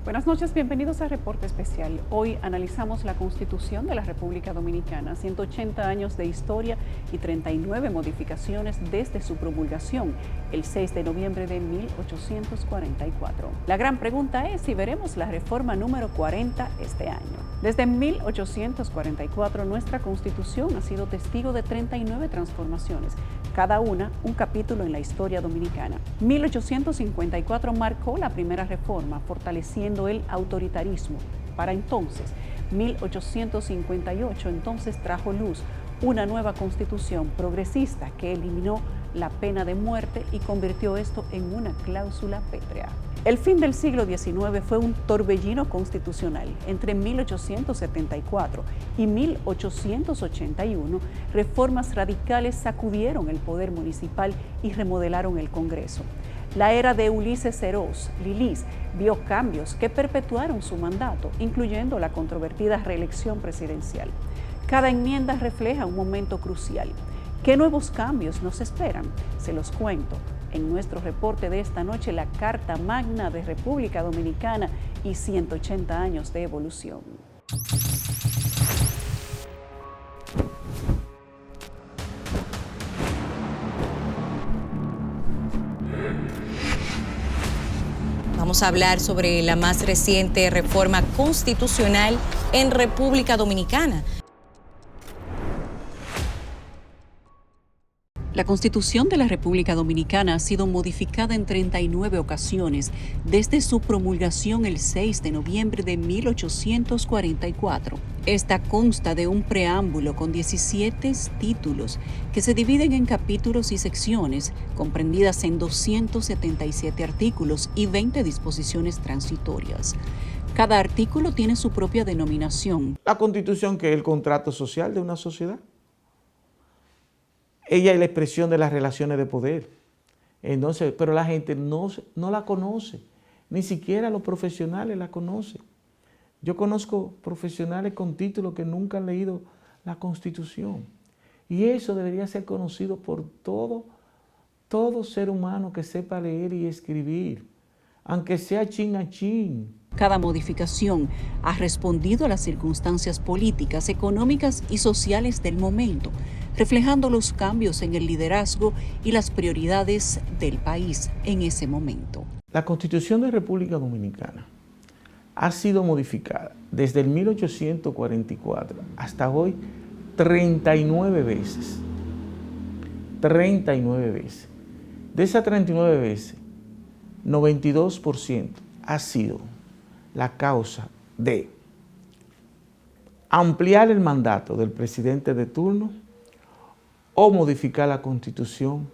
Buenas noches, bienvenidos a Reporte Especial. Hoy analizamos la Constitución de la República Dominicana, 180 años de historia y 39 modificaciones desde su promulgación, el 6 de noviembre de 1844. La gran pregunta es si veremos la reforma número 40 este año. Desde 1844, nuestra Constitución ha sido testigo de 39 transformaciones, cada una un capítulo en la historia dominicana. 1854 marcó la primera reforma, fortaleciendo el autoritarismo. Para entonces, 1858 entonces trajo luz una nueva constitución progresista que eliminó la pena de muerte y convirtió esto en una cláusula pétrea. El fin del siglo XIX fue un torbellino constitucional. Entre 1874 y 1881, reformas radicales sacudieron el poder municipal y remodelaron el Congreso. La era de Ulises Serós, Lilis, vio cambios que perpetuaron su mandato, incluyendo la controvertida reelección presidencial. Cada enmienda refleja un momento crucial. ¿Qué nuevos cambios nos esperan? Se los cuento en nuestro reporte de esta noche, la Carta Magna de República Dominicana y 180 años de evolución. Vamos a hablar sobre la más reciente reforma constitucional en República Dominicana. La Constitución de la República Dominicana ha sido modificada en 39 ocasiones desde su promulgación el 6 de noviembre de 1844. Esta consta de un preámbulo con 17 títulos que se dividen en capítulos y secciones, comprendidas en 277 artículos y 20 disposiciones transitorias. Cada artículo tiene su propia denominación. La Constitución, que es el contrato social de una sociedad. Ella es la expresión de las relaciones de poder. Entonces, pero la gente no la conoce, ni siquiera los profesionales la conocen. Yo conozco profesionales con títulos que nunca han leído la Constitución. Y eso debería ser conocido por todo ser humano que sepa leer y escribir, aunque sea chin a chin. Cada modificación ha respondido a las circunstancias políticas, económicas y sociales del momento, reflejando los cambios en el liderazgo y las prioridades del país en ese momento. La Constitución de República Dominicana ha sido modificada desde el 1844 hasta hoy 39 veces. 39 veces. De esas 39 veces, 92% ha sido la causa de ampliar el mandato del presidente de turno o modificar la Constitución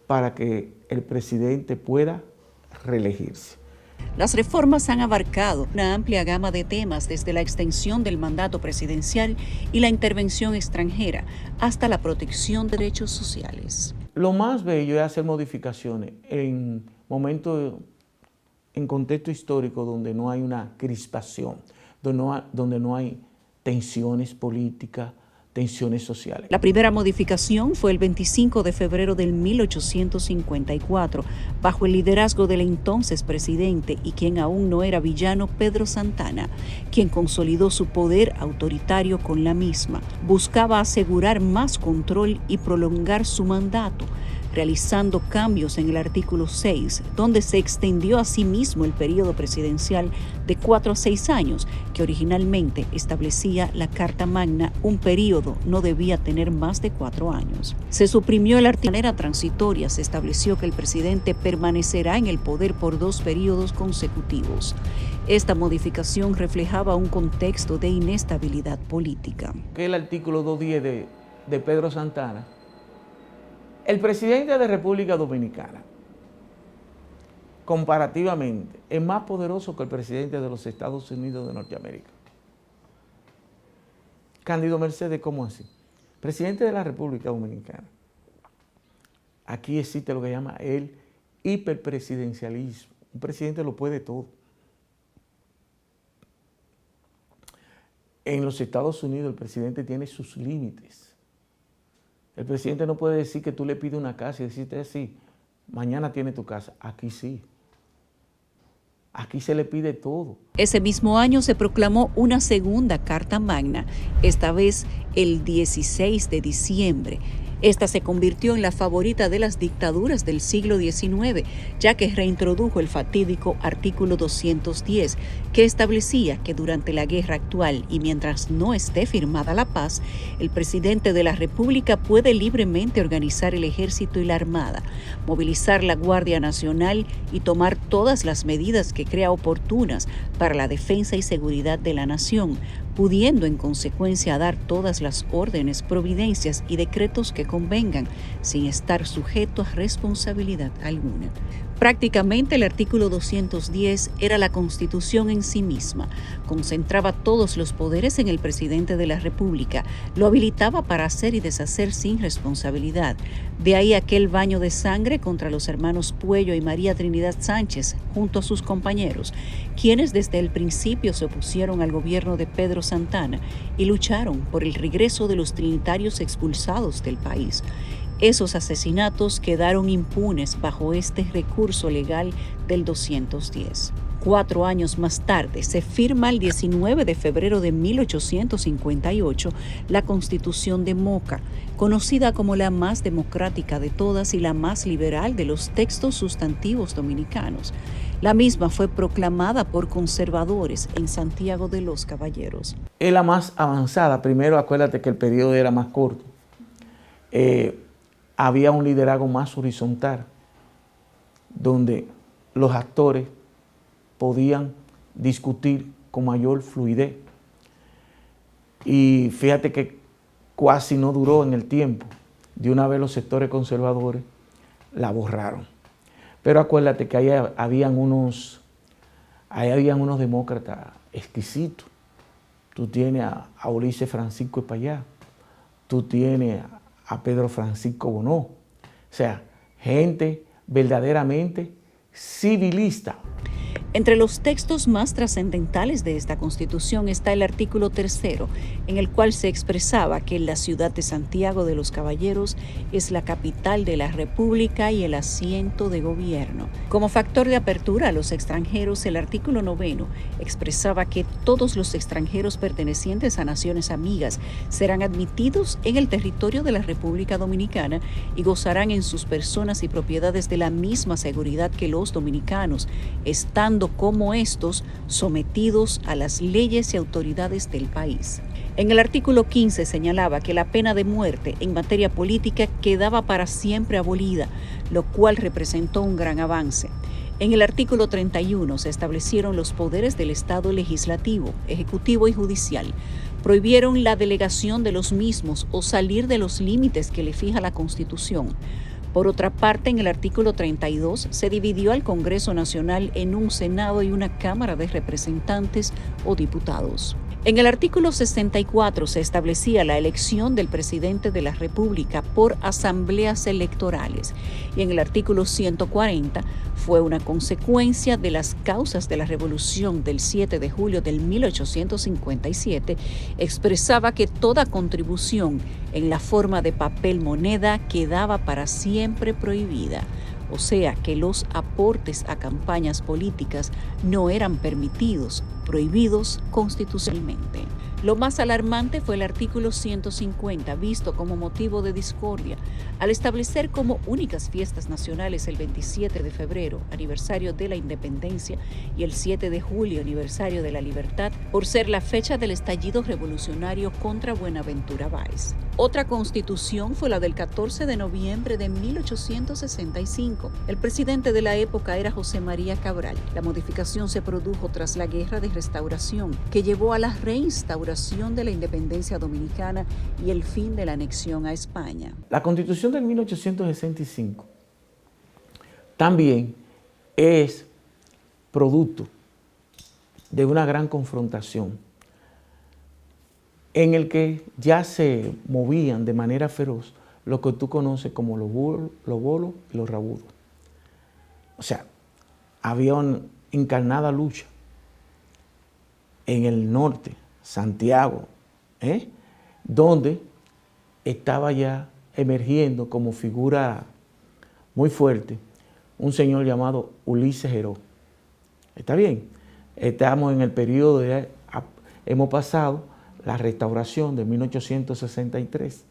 para que el presidente pueda reelegirse. Las reformas han abarcado una amplia gama de temas, desde la extensión del mandato presidencial y la intervención extranjera hasta la protección de derechos sociales. Lo más bello es hacer modificaciones en momentos, en contexto histórico donde no hay una crispación, donde no hay tensiones políticas, tensiones sociales. La primera modificación fue el 25 de febrero del 1854, bajo el liderazgo del entonces presidente y quien aún no era villano, Pedro Santana, quien consolidó su poder autoritario con la misma. Buscaba asegurar más control y prolongar su mandato, realizando cambios en el artículo 6, donde se extendió a sí mismo el periodo presidencial de 4 a 6 años, que originalmente establecía la Carta Magna. Un periodo no debía tener más de 4 años. Se suprimió el artículo de manera transitoria, se estableció que el presidente permanecerá en el poder por 2 periodos consecutivos. Esta modificación reflejaba un contexto de inestabilidad política. Que el artículo 210 de Pedro Santana. El presidente de República Dominicana, comparativamente, es más poderoso que el presidente de los Estados Unidos de Norteamérica. Cándido Mercedes, ¿cómo así? Presidente de la República Dominicana. Aquí existe lo que se llama el hiperpresidencialismo. Un presidente lo puede todo. En los Estados Unidos el presidente tiene sus límites. El presidente no puede decir que tú le pides una casa y decirte así, mañana tiene tu casa. Aquí sí. Aquí se le pide todo. Ese mismo año se proclamó una segunda Carta Magna, esta vez el 16 de diciembre. Esta se convirtió en la favorita de las dictaduras del siglo XIX, ya que reintrodujo el fatídico artículo 210, que establecía que durante la guerra actual y mientras no esté firmada la paz, el presidente de la República puede libremente organizar el ejército y la armada, movilizar la Guardia Nacional y tomar todas las medidas que crea oportunas para la defensa y seguridad de la nación, pudiendo en consecuencia dar todas las órdenes, providencias y decretos que convengan, sin estar sujeto a responsabilidad alguna. Prácticamente el artículo 210 era la Constitución en sí misma, concentraba todos los poderes en el presidente de la República, lo habilitaba para hacer y deshacer sin responsabilidad. De ahí aquel baño de sangre contra los hermanos Puello y María Trinidad Sánchez, junto a sus compañeros, quienes desde el principio se opusieron al gobierno de Pedro Santana y lucharon por el regreso de los trinitarios expulsados del país. Esos asesinatos quedaron impunes bajo este recurso legal del 210. 4 años más tarde, se firma el 19 de febrero de 1858 la Constitución de Moca, conocida como la más democrática de todas y la más liberal de los textos sustantivos dominicanos. La misma fue proclamada por conservadores en Santiago de los Caballeros. Es la más avanzada. Primero, acuérdate que el periodo era más corto. Había un liderazgo más horizontal, donde los actores podían discutir con mayor fluidez. Y fíjate que casi no duró en el tiempo. De una vez los sectores conservadores la borraron. Pero acuérdate que ahí habían unos demócratas exquisitos. Tú tienes a Ulises Francisco Espaillá, tú tienes a Pedro Francisco Bonó. O sea, gente verdaderamente civilista. Entre los textos más trascendentales de esta Constitución está el artículo 3º, en el cual se expresaba que la ciudad de Santiago de los Caballeros es la capital de la República y el asiento de gobierno. Como factor de apertura a los extranjeros, el artículo 9º expresaba que todos los extranjeros pertenecientes a naciones amigas serán admitidos en el territorio de la República Dominicana y gozarán en sus personas y propiedades de la misma seguridad que los dominicanos, estando como estos sometidos a las leyes y autoridades del país. En el artículo 15 señalaba que la pena de muerte en materia política quedaba para siempre abolida, lo cual representó un gran avance. En el artículo 31 se establecieron los poderes del Estado legislativo, ejecutivo y judicial. Prohibieron la delegación de los mismos o salir de los límites que le fija la Constitución. Por otra parte, en el artículo 32 se dividió al Congreso Nacional en un Senado y una Cámara de Representantes o diputados. En el artículo 64 se establecía la elección del presidente de la República por asambleas electorales y en el artículo 140 fue una consecuencia de las causas de la Revolución del 7 de julio del 1857, expresaba que toda contribución en la forma de papel moneda quedaba para siempre prohibida. O sea que los aportes a campañas políticas no eran permitidos, prohibidos constitucionalmente. Lo más alarmante fue el artículo 150, visto como motivo de discordia, al establecer como únicas fiestas nacionales el 27 de febrero, aniversario de la independencia, y el 7 de julio, aniversario de la libertad, por ser la fecha del estallido revolucionario contra Buenaventura Báez. Otra constitución fue la del 14 de noviembre de 1865. El presidente de la época era José María Cabral. La modificación se produjo tras la Guerra de Restauración, que llevó a la reinstauración de la independencia dominicana y el fin de la anexión a España. La Constitución de 1865 también es producto de una gran confrontación en el que ya se movían de manera feroz lo que tú conoces como los bolos y los rabudos. O sea, había una encarnada lucha en el norte, Santiago, donde estaba ya emergiendo como figura muy fuerte un señor llamado Ulises Heró. ¿Está bien? Estamos en el periodo hemos pasado la restauración de 1863.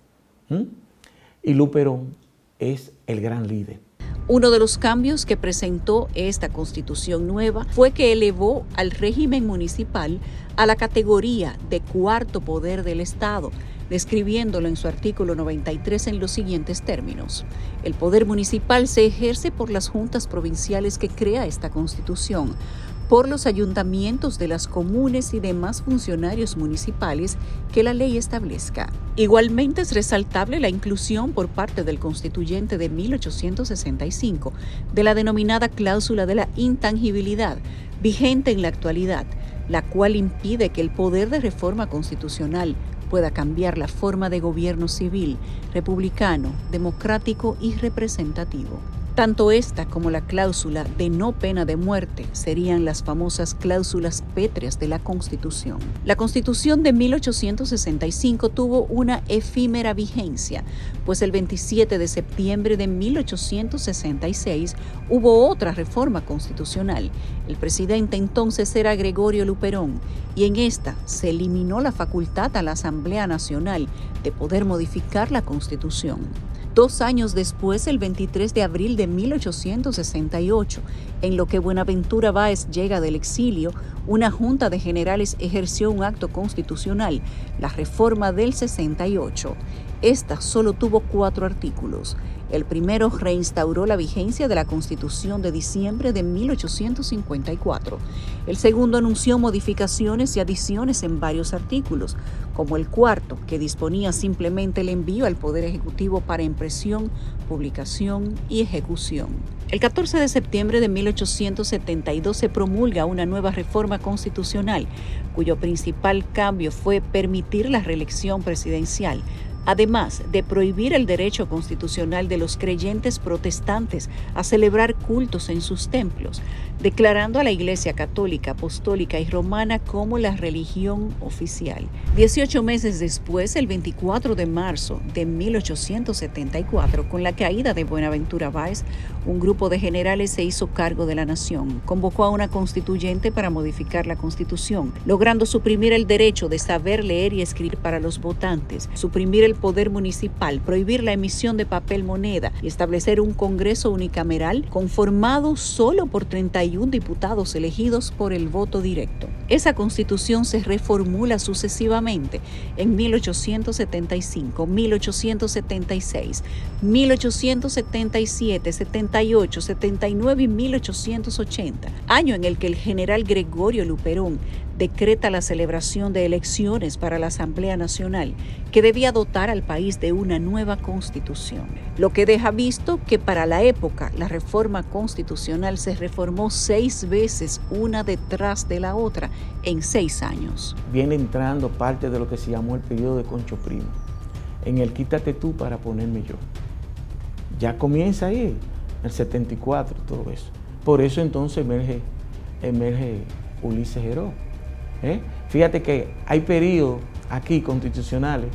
Y Luperón es el gran líder. Uno de los cambios que presentó esta constitución nueva fue que elevó al régimen municipal a la categoría de cuarto poder del Estado, describiéndolo en su artículo 93 en los siguientes términos. El poder municipal se ejerce por las juntas provinciales que crea esta constitución, por los ayuntamientos de las comunes y demás funcionarios municipales que la ley establezca. Igualmente es resaltable la inclusión por parte del constituyente de 1865 de la denominada cláusula de la intangibilidad, vigente en la actualidad, la cual impide que el poder de reforma constitucional pueda cambiar la forma de gobierno civil, republicano, democrático y representativo. Tanto esta como la cláusula de no pena de muerte serían las famosas cláusulas pétreas de la Constitución. La Constitución de 1865 tuvo una efímera vigencia, pues el 27 de septiembre de 1866 hubo otra reforma constitucional. El presidente entonces era Gregorio Luperón, y en esta se eliminó la facultad a la Asamblea Nacional de poder modificar la Constitución. 2 años después, el 23 de abril de 1868, en lo que Buenaventura Báez llega del exilio, una junta de generales ejerció un acto constitucional, la reforma del 68. Esta solo tuvo 4 artículos. El primero reinstauró la vigencia de la Constitución de diciembre de 1854. El segundo anunció modificaciones y adiciones en varios artículos, como el cuarto, que disponía simplemente el envío al Poder Ejecutivo para impresión, publicación y ejecución. El 14 de septiembre de 1872 se promulga una nueva reforma constitucional, cuyo principal cambio fue permitir la reelección presidencial, además de prohibir el derecho constitucional de los creyentes protestantes a celebrar cultos en sus templos, declarando a la Iglesia Católica, Apostólica y Romana como la religión oficial. 18 meses después, el 24 de marzo de 1874, con la caída de Buenaventura Báez, un grupo de generales se hizo cargo de la nación, convocó a una constituyente para modificar la Constitución, logrando suprimir el derecho de saber leer y escribir para los votantes, suprimir el poder municipal, prohibir la emisión de papel moneda y establecer un Congreso unicameral conformado solo por 31 diputados elegidos por el voto directo. Esa Constitución se reformula sucesivamente en 1875, 1876, 1877, 78, 79 y 1880, año en el que el general Gregorio Luperón decreta la celebración de elecciones para la Asamblea Nacional, que debía dotar al país de una nueva constitución. Lo que deja visto que para la época la reforma constitucional se reformó 6 veces, una detrás de la otra, en 6 años. Viene entrando parte de lo que se llamó el periodo de Concho Primo, en el quítate tú para ponerme yo. Ya comienza ahí, el 74, todo eso. Por eso entonces emerge Ulises Geró. Fíjate que hay periodos aquí constitucionales,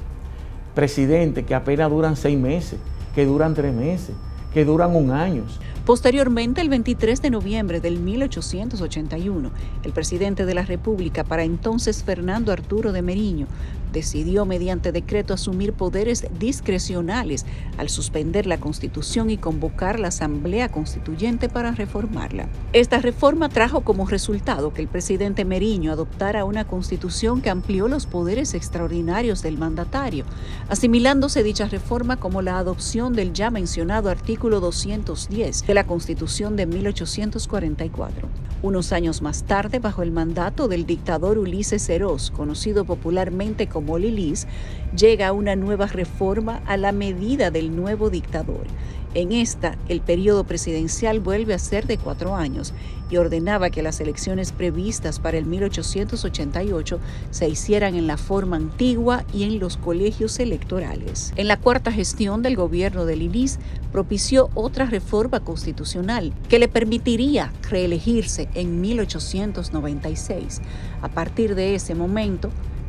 presidentes que apenas duran 6 meses, que duran 3 meses, que duran 1 año. Posteriormente, el 23 de noviembre del 1881, el presidente de la República, para entonces Fernando Arturo de Meriño, decidió mediante decreto asumir poderes discrecionales al suspender la Constitución y convocar la Asamblea Constituyente para reformarla. Esta reforma trajo como resultado que el presidente Meriño adoptara una Constitución que amplió los poderes extraordinarios del mandatario, asimilándose dicha reforma como la adopción del ya mencionado artículo 210 de la Constitución de 1844. Unos años más tarde, bajo el mandato del dictador Ulises Serós, conocido popularmente como Lilis, llega una nueva reforma a la medida del nuevo dictador. En esta, el periodo presidencial vuelve a ser de 4 años y ordenaba que las elecciones previstas para el 1888 se hicieran en la forma antigua y en los colegios electorales. En la 4ª gestión del gobierno de Lilis, propició otra reforma constitucional que le permitiría reelegirse en 1896. A partir de ese momento,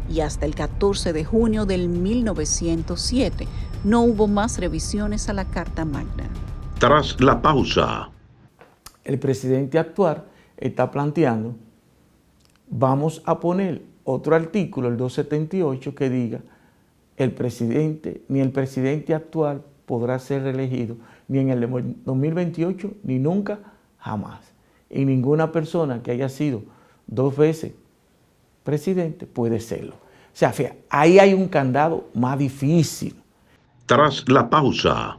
y hasta el 14 de junio del 1907, no hubo más revisiones a la Carta Magna. Tras la pausa. El presidente actual está planteando, vamos a poner otro artículo, el 278, que diga ni el presidente actual podrá ser reelegido ni en el 2028, ni nunca, jamás. Y ninguna persona que haya sido 2 veces presidente puede serlo. O sea, fíjate, ahí hay un candado más difícil. Tras la pausa.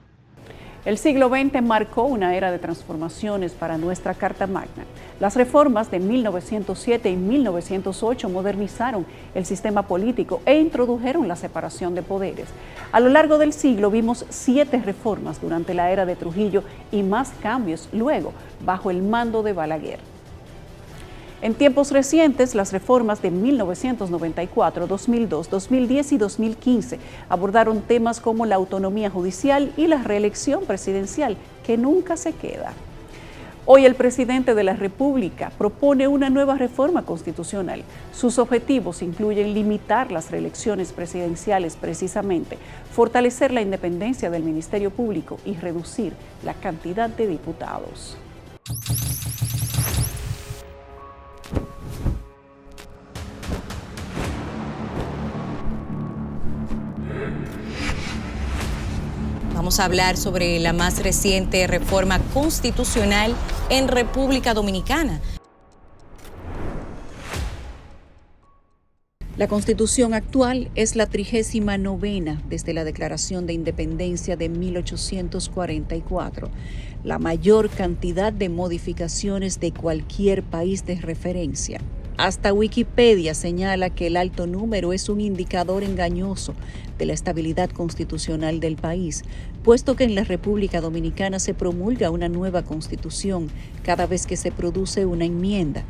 El siglo XX marcó una era de transformaciones para nuestra Carta Magna. Las reformas de 1907 y 1908 modernizaron el sistema político e introdujeron la separación de poderes. A lo largo del siglo vimos 7 reformas durante la era de Trujillo y más cambios luego, bajo el mando de Balaguer. En tiempos recientes, las reformas de 1994, 2002, 2010 y 2015 abordaron temas como la autonomía judicial y la reelección presidencial, que nunca se queda. Hoy el presidente de la República propone una nueva reforma constitucional. Sus objetivos incluyen limitar las reelecciones presidenciales precisamente, fortalecer la independencia del Ministerio Público y reducir la cantidad de diputados. Vamos a hablar sobre la más reciente reforma constitucional en República Dominicana. La Constitución actual es la 39ª desde la Declaración de Independencia de 1844, la mayor cantidad de modificaciones de cualquier país de referencia. Hasta Wikipedia señala que el alto número es un indicador engañoso de la estabilidad constitucional del país, puesto que en la República Dominicana se promulga una nueva constitución cada vez que se produce una enmienda,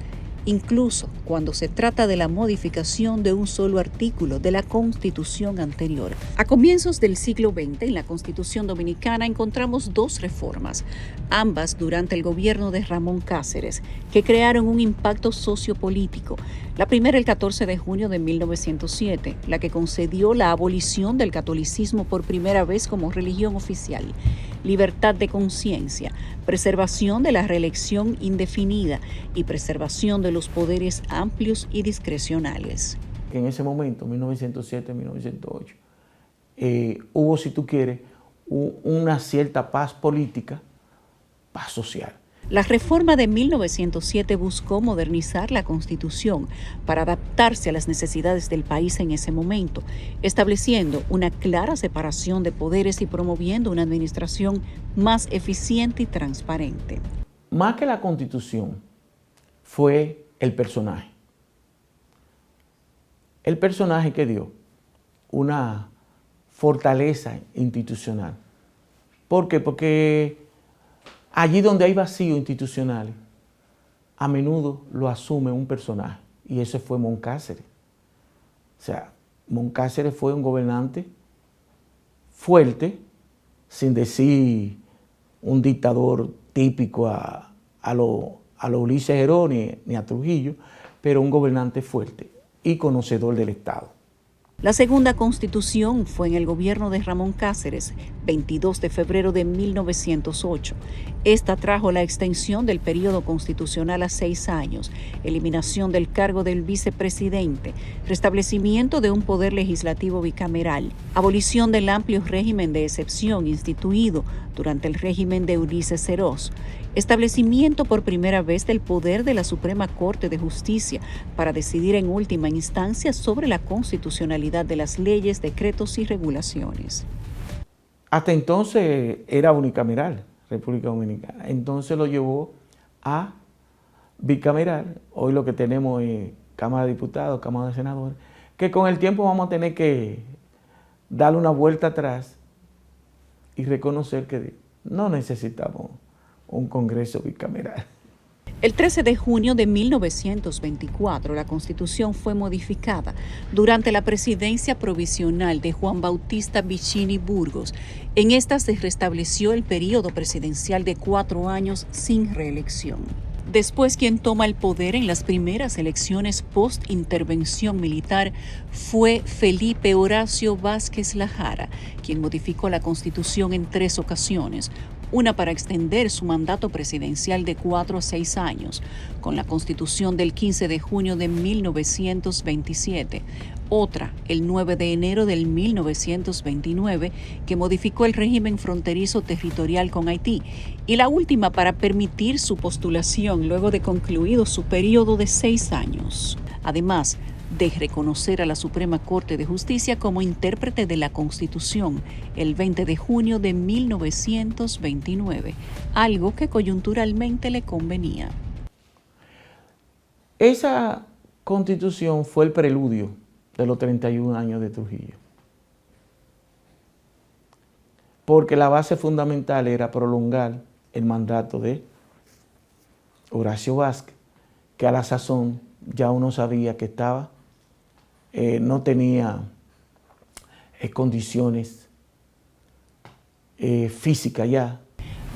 incluso cuando se trata de la modificación de un solo artículo de la Constitución anterior. A comienzos del siglo XX, en la Constitución Dominicana encontramos 2 reformas, ambas durante el gobierno de Ramón Cáceres, que crearon un impacto sociopolítico. La primera el 14 de junio de 1907, la que concedió la abolición del catolicismo por primera vez como religión oficial, libertad de conciencia, preservación de la reelección indefinida y preservación de los poderes amplios y discrecionales. En ese momento, 1907-1908, hubo, si tú quieres, una cierta paz política, paz social. La reforma de 1907 buscó modernizar la Constitución para adaptarse a las necesidades del país en ese momento, estableciendo una clara separación de poderes y promoviendo una administración más eficiente y transparente. Más que la Constitución, fue el personaje. El personaje que dio una fortaleza institucional. ¿Por qué? Porque allí donde hay vacíos institucionales, a menudo lo asume un personaje, y ese fue Moncáceres. O sea, Moncáceres fue un gobernante fuerte, sin decir un dictador típico a lo Ulises Heró ni a Trujillo, pero un gobernante fuerte y conocedor del Estado. La segunda constitución fue en el gobierno de Ramón Cáceres, 22 de febrero de 1908. Esta trajo la extensión del periodo constitucional a 6 años, eliminación del cargo del vicepresidente, restablecimiento de un poder legislativo bicameral, abolición del amplio régimen de excepción instituido durante el régimen de Ulises Herós, establecimiento por primera vez del poder de la Suprema Corte de Justicia para decidir en última instancia sobre la constitucionalidad de las leyes, decretos y regulaciones. Hasta entonces era unicameral, República Dominicana. Entonces lo llevó a bicameral. Hoy lo que tenemos es Cámara de Diputados, Cámara de Senadores, que con el tiempo vamos a tener que darle una vuelta atrás y reconocer que no necesitamos un Congreso bicameral. El 13 de junio de 1924, la Constitución fue modificada durante la presidencia provisional de Juan Bautista Vicini Burgos. En esta se restableció el período presidencial de 4 años sin reelección. Después, quien toma el poder en las primeras elecciones post-intervención militar fue Felipe Horacio Vázquez Lajara, quien modificó la Constitución en 3 ocasiones. una para extender su mandato presidencial de 4 a 6 años, con la Constitución del 15 de junio de 1927, otra el 9 de enero del 1929, que modificó el régimen fronterizo territorial con Haití, y la última para permitir su postulación luego de concluido su periodo de 6 años. Además de reconocer a la Suprema Corte de Justicia como intérprete de la Constitución el 20 de junio de 1929, algo que coyunturalmente le convenía. Esa Constitución fue el preludio de los 31 años de Trujillo, porque la base fundamental era prolongar el mandato de Horacio Vázquez, que a la sazón ya uno sabía que estaba, no tenía condiciones físicas ya.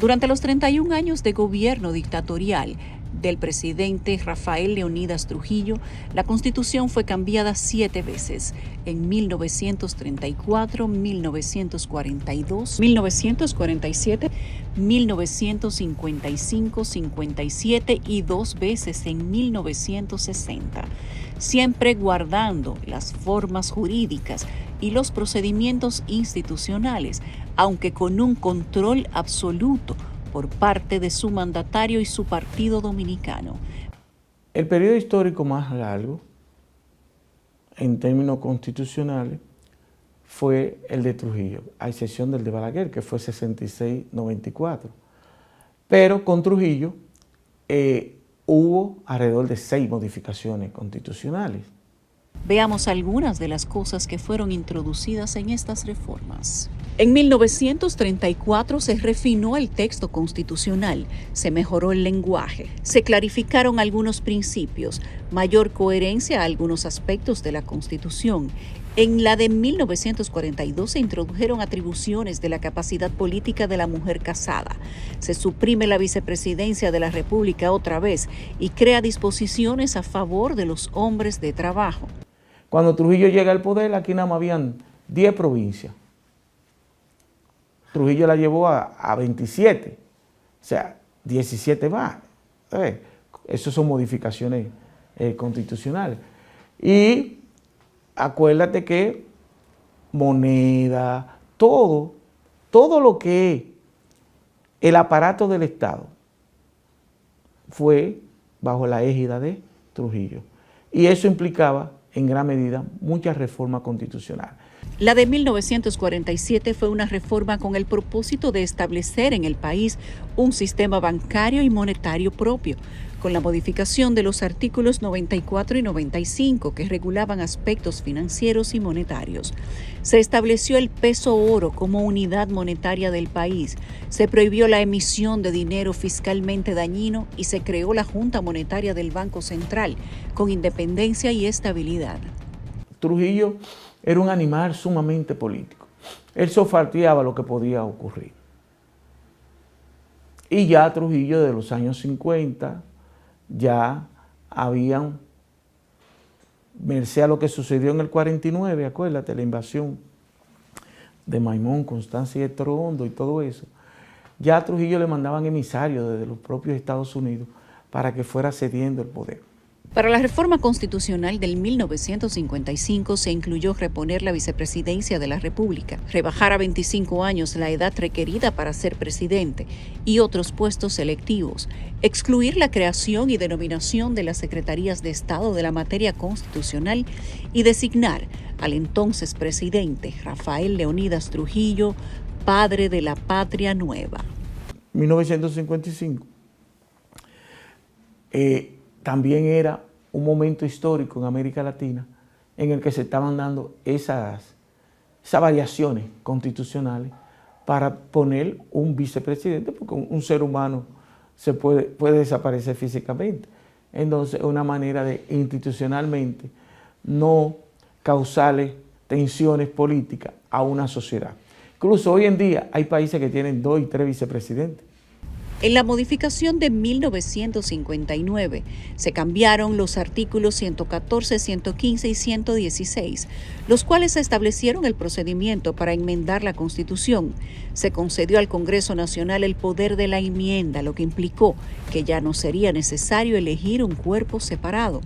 Durante los 31 años de gobierno dictatorial del presidente Rafael Leónidas Trujillo, la Constitución fue cambiada 7 veces, en 1934, 1942, 1947, 1955, 57 y 2 veces en 1960, siempre guardando las formas jurídicas y los procedimientos institucionales, aunque con un control absoluto por parte de su mandatario y su Partido Dominicano. El periodo histórico más largo, en términos constitucionales, fue el de Trujillo, a excepción del de Balaguer, que fue 66-94. Pero con Trujillo hubo alrededor de 6 modificaciones constitucionales. Veamos algunas de las cosas que fueron introducidas en estas reformas. En 1934 se refinó el texto constitucional, se mejoró el lenguaje, se clarificaron algunos principios, mayor coherencia a algunos aspectos de la Constitución. En la de 1942 se introdujeron atribuciones de la capacidad política de la mujer casada. Se suprime la vicepresidencia de la República otra vez y crea disposiciones a favor de los hombres de trabajo. Cuando Trujillo llega al poder, aquí nada más habían 10 provincias. Trujillo la llevó a 27, o sea, 17 más. Esas son modificaciones constitucionales. Y acuérdate que moneda, todo lo que es el aparato del Estado fue bajo la égida de Trujillo. Y eso implicaba, en gran medida, muchas reformas constitucionales. La de 1947 fue una reforma con el propósito de establecer en el país un sistema bancario y monetario propio, con la modificación de los artículos 94 y 95 que regulaban aspectos financieros y monetarios. Se estableció el peso oro como unidad monetaria del país, se prohibió la emisión de dinero fiscalmente dañino y se creó la Junta Monetaria del Banco Central, con independencia y estabilidad. Trujillo era un animal sumamente político. Él sofateaba lo que podía ocurrir. Y ya Trujillo de los años 50 ya habían, merced a lo que sucedió en el 49, acuérdate, la invasión de Maimón, Constancia y Héctor Hondo y todo eso, ya a Trujillo le mandaban emisarios desde los propios Estados Unidos para que fuera cediendo el poder. Para la reforma constitucional del 1955 se incluyó reponer la vicepresidencia de la República, rebajar a 25 años la edad requerida para ser presidente y otros puestos electivos, excluir la creación y denominación de las secretarías de Estado de la materia constitucional y designar al entonces presidente Rafael Leónidas Trujillo, padre de la patria nueva. 1955. También era un momento histórico en América Latina en el que se estaban dando esas variaciones constitucionales para poner un vicepresidente, porque un ser humano se puede desaparecer físicamente. Entonces, una manera de institucionalmente no causarle tensiones políticas a una sociedad. Incluso hoy en día hay países que tienen 2 y 3 vicepresidentes. En la modificación de 1959 se cambiaron los artículos 114, 115 y 116, los cuales establecieron el procedimiento para enmendar la Constitución. Se concedió al Congreso Nacional el poder de la enmienda, lo que implicó que ya no sería necesario elegir un cuerpo separado.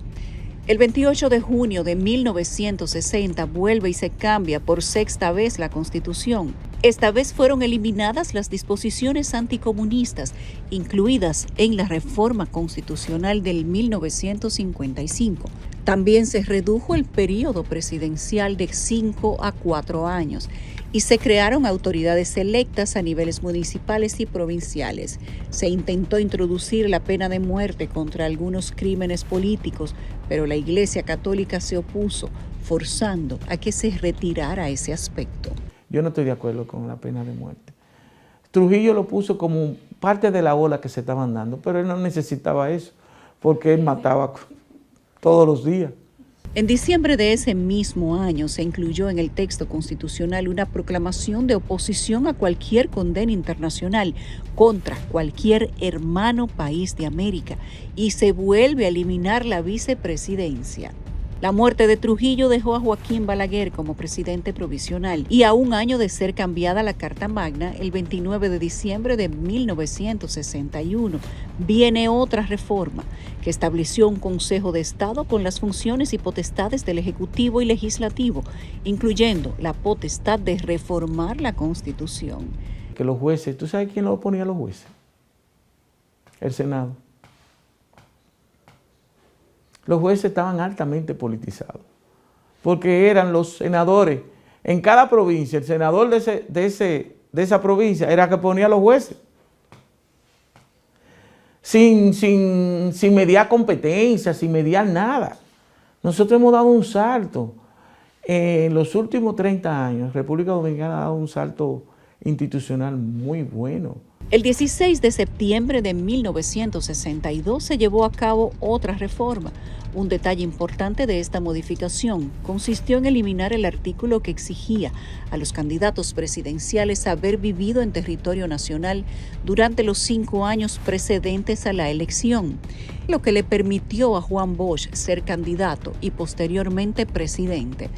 El 28 de junio de 1960 vuelve y se cambia por sexta vez la Constitución. Esta vez fueron eliminadas las disposiciones anticomunistas incluidas en la reforma constitucional del 1955. También se redujo el período presidencial de 5 a 4 años y se crearon autoridades electas a niveles municipales y provinciales. Se intentó introducir la pena de muerte contra algunos crímenes políticos, pero la Iglesia Católica se opuso, forzando a que se retirara ese aspecto. Yo no estoy de acuerdo con la pena de muerte. Trujillo lo puso como parte de la ola que se estaban dando, pero él no necesitaba eso, porque él mataba todos los días. En diciembre de ese mismo año se incluyó en el texto constitucional una proclamación de oposición a cualquier condena internacional contra cualquier hermano país de América y se vuelve a eliminar la vicepresidencia. La muerte de Trujillo dejó a Joaquín Balaguer como presidente provisional y a un año de ser cambiada la Carta Magna, el 29 de diciembre de 1961, viene otra reforma que estableció un Consejo de Estado con las funciones y potestades del Ejecutivo y Legislativo, incluyendo la potestad de reformar la Constitución. Que los jueces, ¿tú sabes quién lo ponía a los jueces? El Senado. Los jueces estaban altamente politizados, porque eran los senadores. En cada provincia, el senador de esa provincia era el que ponía a los jueces. Sin mediar competencia, sin mediar nada. Nosotros hemos dado un salto. En los últimos 30 años, República Dominicana ha dado un salto institucional muy bueno. El 16 de septiembre de 1962 se llevó a cabo otra reforma. Un detalle importante de esta modificación consistió en eliminar el artículo que exigía a los candidatos presidenciales haber vivido en territorio nacional durante los 5 años precedentes a la elección, lo que le permitió a Juan Bosch ser candidato y posteriormente presidente.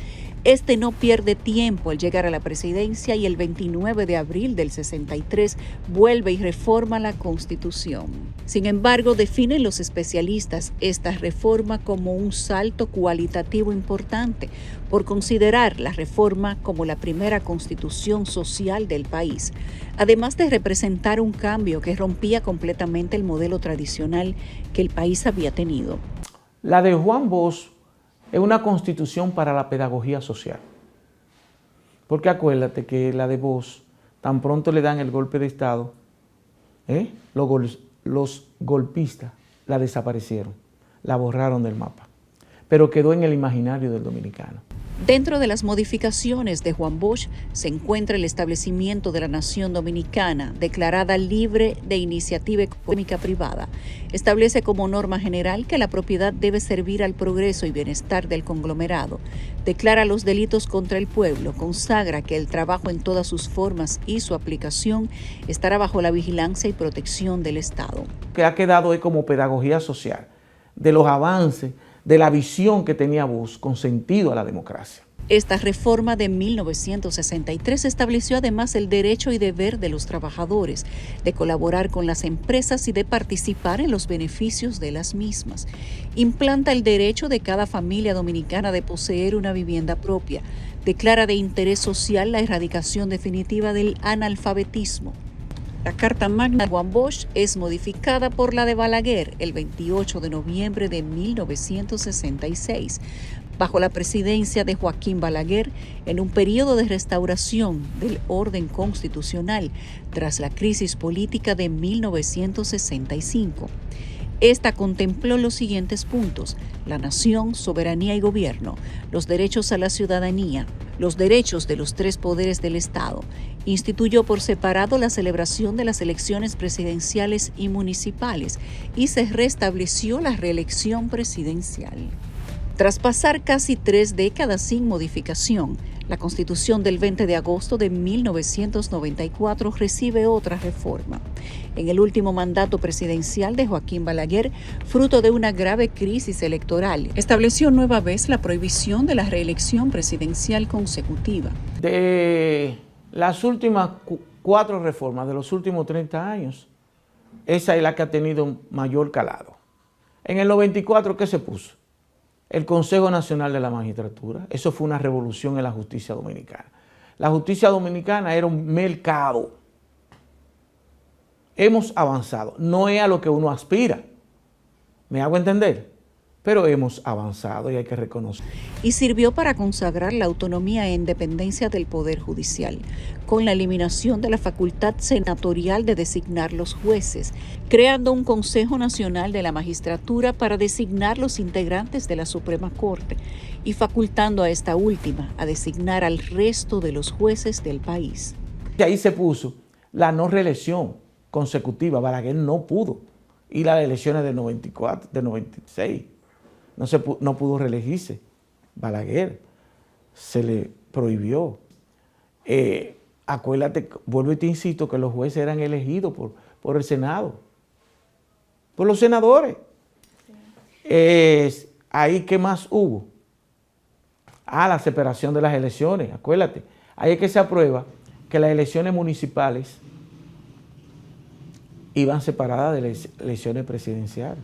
Este no pierde tiempo al llegar a la presidencia y el 29 de abril del 63 vuelve y reforma la Constitución. Sin embargo, definen los especialistas esta reforma como un salto cualitativo importante por considerar la reforma como la primera constitución social del país, además de representar un cambio que rompía completamente el modelo tradicional que el país había tenido. La de Juan Bosch es una constitución para la pedagogía social. Porque acuérdate que la de Bosch, tan pronto le dan el golpe de Estado, los golpistas la desaparecieron, la borraron del mapa, pero quedó en el imaginario del dominicano. Dentro de las modificaciones de Juan Bosch se encuentra el establecimiento de la nación dominicana, declarada libre de iniciativa económica privada. Establece como norma general que la propiedad debe servir al progreso y bienestar del conglomerado. Declara los delitos contra el pueblo, consagra que el trabajo en todas sus formas y su aplicación estará bajo la vigilancia y protección del Estado. Que ha quedado como pedagogía social de los avances, de la visión que tenía Bosch con sentido a la democracia. Esta reforma de 1963 estableció además el derecho y deber de los trabajadores de colaborar con las empresas y de participar en los beneficios de las mismas. Implanta el derecho de cada familia dominicana de poseer una vivienda propia. Declara de interés social la erradicación definitiva del analfabetismo. La Carta Magna de Juan Bosch es modificada por la de Balaguer el 28 de noviembre de 1966, bajo la presidencia de Joaquín Balaguer, en un periodo de restauración del orden constitucional tras la crisis política de 1965. Esta contempló los siguientes puntos: la nación, soberanía y gobierno, los derechos a la ciudadanía, los derechos de los 3 poderes del Estado. Instituyó por separado la celebración de las elecciones presidenciales y municipales y se restableció la reelección presidencial. Tras pasar casi 3 décadas sin modificación, la Constitución del 20 de agosto de 1994 recibe otra reforma. En el último mandato presidencial de Joaquín Balaguer, fruto de una grave crisis electoral, estableció nueva vez la prohibición de la reelección presidencial consecutiva. De las últimas 4 reformas de los últimos 30 años, esa es la que ha tenido mayor calado. En el 94, ¿qué se puso? El Consejo Nacional de la Magistratura. Eso fue una revolución en la justicia dominicana. La justicia dominicana era un mercado. Hemos avanzado. No es a lo que uno aspira. ¿Me hago entender? Pero hemos avanzado y hay que reconocer. Y sirvió para consagrar la autonomía e independencia del Poder Judicial, con la eliminación de la facultad senatorial de designar los jueces, creando un Consejo Nacional de la Magistratura para designar los integrantes de la Suprema Corte y facultando a esta última a designar al resto de los jueces del país. Y ahí se puso la no reelección consecutiva. Balaguer no pudo ir a las elecciones del 94, del 96. No pudo reelegirse. Balaguer se le prohibió. Acuérdate, vuelvo y te insisto, que los jueces eran elegidos por el Senado, por los senadores. Ahí, ¿qué más hubo? La separación de las elecciones. Acuérdate, ahí es que se aprueba que las elecciones municipales iban separadas de las elecciones presidenciales.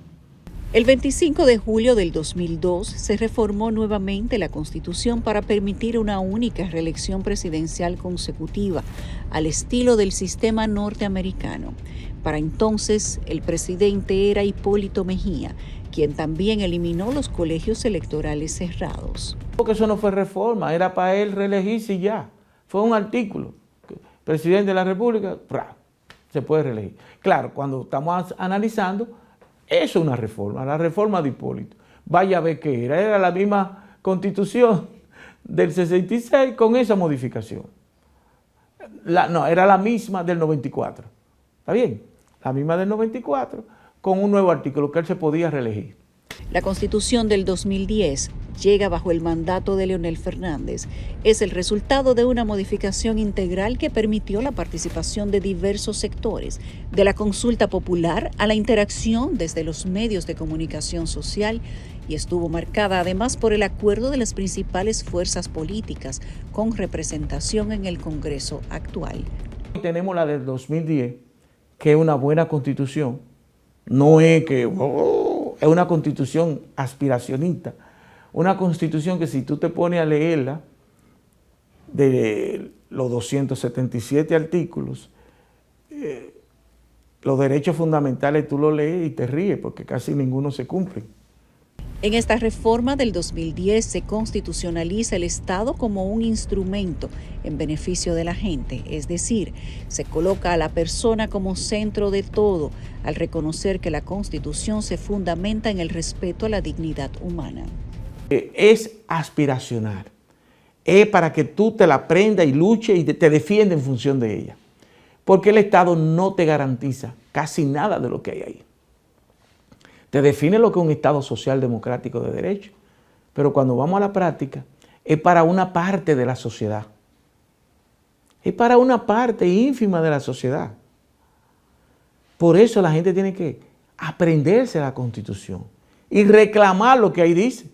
El 25 de julio del 2002 se reformó nuevamente la Constitución para permitir una única reelección presidencial consecutiva, al estilo del sistema norteamericano. Para entonces, el presidente era Hipólito Mejía, quien también eliminó los colegios electorales cerrados. Porque eso no fue reforma, era para él reelegirse y ya. Fue un artículo. Presidente de la República, se puede reelegir. Claro, cuando estamos analizando, eso es una reforma, la reforma de Hipólito. Vaya a ver qué era. Era la misma Constitución del 66 con esa modificación. No, era la misma del 94. ¿Está bien? La misma del 94 con un nuevo artículo que él se podía reelegir. La Constitución del 2010 llega bajo el mandato de Leonel Fernández. Es el resultado de una modificación integral que permitió la participación de diversos sectores, de la consulta popular a la interacción desde los medios de comunicación social, y estuvo marcada además por el acuerdo de las principales fuerzas políticas con representación en el Congreso actual. Tenemos la del 2010, que es una buena constitución. No es que es una constitución aspiracionista, una constitución que si tú te pones a leerla, de los 277 artículos, los derechos fundamentales tú los lees y te ríes porque casi ninguno se cumple. En esta reforma del 2010 se constitucionaliza el Estado como un instrumento en beneficio de la gente, es decir, se coloca a la persona como centro de todo al reconocer que la Constitución se fundamenta en el respeto a la dignidad humana. Es aspiracional, es para que tú te la aprendas y luches y te defiendas en función de ella, porque el Estado no te garantiza casi nada de lo que hay ahí. Te define lo que es un Estado social democrático de derecho, pero cuando vamos a la práctica es para una parte de la sociedad. Es para una parte ínfima de la sociedad. Por eso la gente tiene que aprenderse la Constitución y reclamar lo que ahí dice.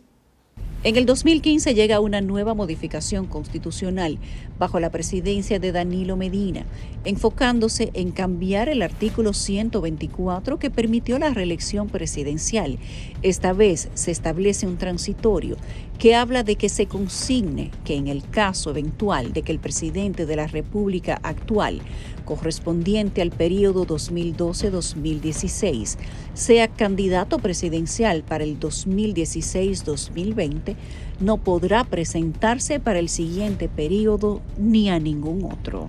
En el 2015 llega una nueva modificación constitucional bajo la presidencia de Danilo Medina, enfocándose en cambiar el artículo 124 que permitió la reelección presidencial. Esta vez se establece un transitorio que habla de que se consigne que en el caso eventual de que el presidente de la República actual, correspondiente al periodo 2012-2016, sea candidato presidencial para el 2016-2020, no podrá presentarse para el siguiente periodo ni a ningún otro.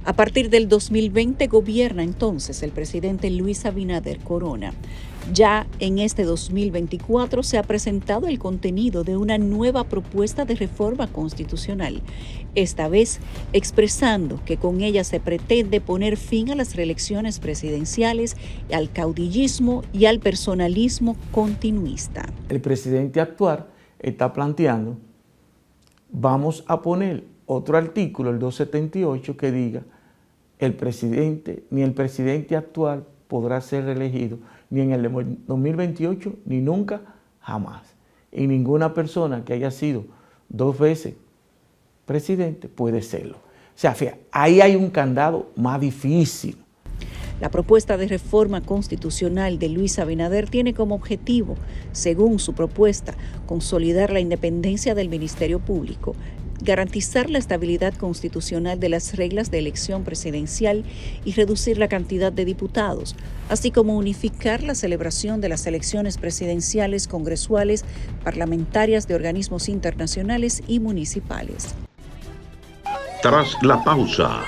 A partir del 2020 gobierna entonces el presidente Luis Abinader Corona. Ya en este 2024 se ha presentado el contenido de una nueva propuesta de reforma constitucional, esta vez expresando que con ella se pretende poner fin a las reelecciones presidenciales, al caudillismo y al personalismo continuista. El presidente actual está planteando, vamos a poner otro artículo, el 278, que diga, ni el presidente actual podrá ser reelegido, ni en el 2028, ni nunca, jamás. Y ninguna persona que haya sido 2 veces presidente puede serlo. O sea, fíjate, ahí hay un candado más difícil. La propuesta de reforma constitucional de Luis Abinader tiene como objetivo, según su propuesta, consolidar la independencia del Ministerio Público, garantizar la estabilidad constitucional de las reglas de elección presidencial y reducir la cantidad de diputados, así como unificar la celebración de las elecciones presidenciales, congresuales, parlamentarias de organismos internacionales y municipales. Tras la pausa.